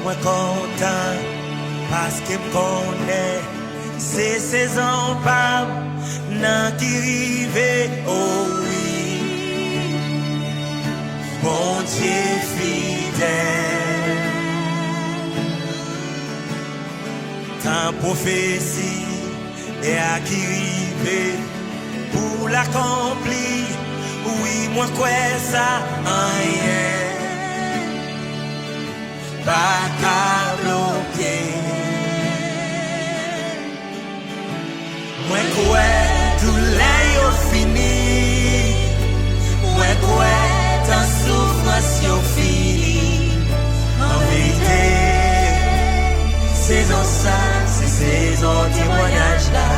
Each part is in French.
moi content parce que me connaît. C'est saison pas nan qui rive, oh oui. Mon Dieu fidèle. Ta prophétie est à qui rive pour l'accomplir. Oui, moi quoi ça rien. Pas qu'à bloquer. Moi quoi tout l'air fini. Moi quoi ta souffrance yo fini. En vérité, saison ça, c'est saison témoignage là.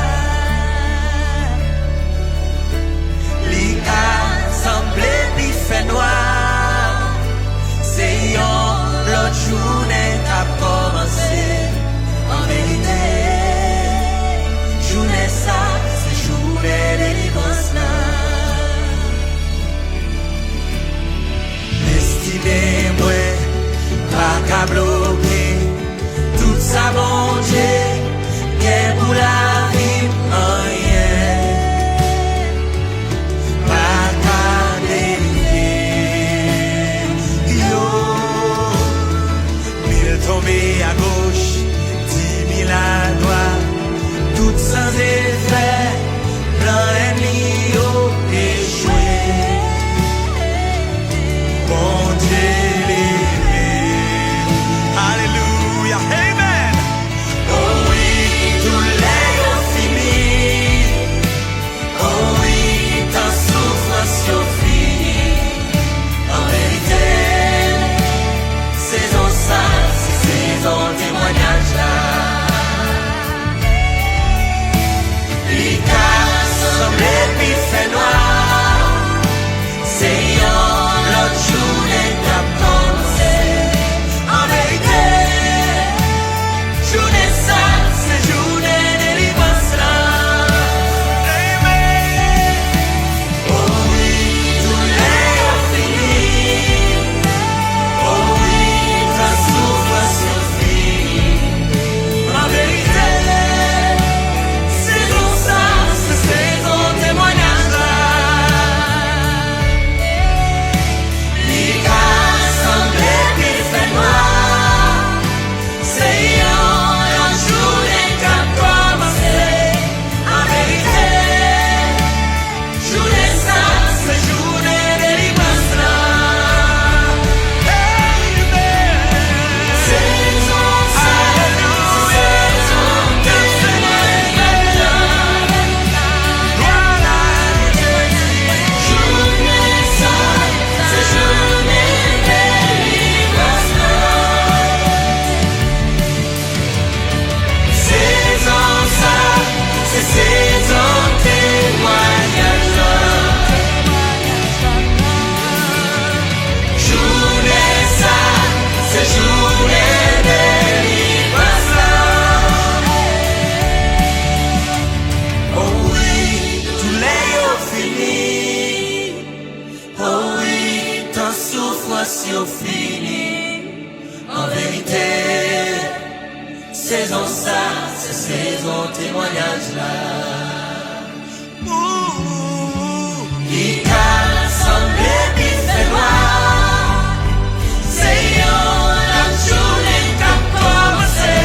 Li a semblé pi fait noir. C'est l'autre journée a commencé. En vérité, journée ça, c'est journée de délivrance là. Estimez-moi, pas qu'à bloquer. Tout ça, mon Dieu, qu'est pour la vie, rien. Pas qu'à délivrer. Yo, 1000 tombés à gauche, 10 000 à droite, tout sans effet, plein ennemi, yo, échoué. Mon Dieu, Alléluia, Amen. Oh oui, tout l'air fini. Oh oui, ta souffrance est finie. En vérité, saison ça, c'est saison témoignage là. Les cas semblent puis fait noir. C'est l'autre journée qu'a commencé. En vérité, journée ça, c'est journée de délivrance là. Amen. Oh oui, tout l'air fini. Oh oui, ta souffrance est finie. En vérité, saison ça, c'est saison témoignage là. Les cas semblent puis fait noir. C'est un journée qu'a commencé. En vérité, journée ça, c'est journée de délivrance là. Saison ça, c'est saison témoignage là. Journée ça, c'est journée de délivrance là. Saison ça, c'est saison témoignage là. Journée ça, c'est journée de délivrance là. Oh oui, tout l'air fini. Oh oui, ta souffrance est finie. En vérité, saison ça, c'est saison témoignage là. Il a semblé qu'il fait noir. C'est la journée qu'a commencé.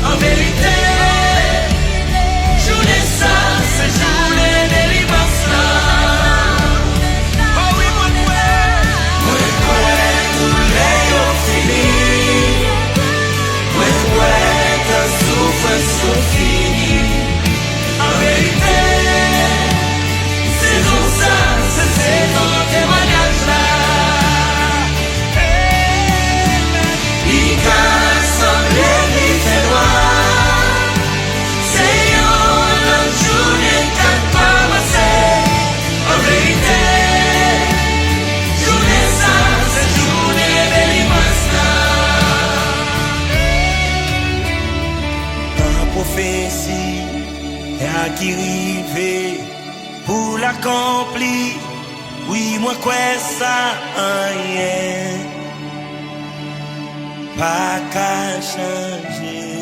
En vérité, journée ça, c'est journée de délivrance là. Oh oui, moi, tout l'air fini. Moi, ta souffrance est finie. En vérité, saison ça, c'est saison témoignage là. Il a semblé qu'il fait noir. C'est la journée qu'a commencé. En vérité, journée ça, c'est journée de délivrance là. La prophétie est à qui rive pour l'accomplir. Oui, moi quoi ça rien. pas qu'à changer.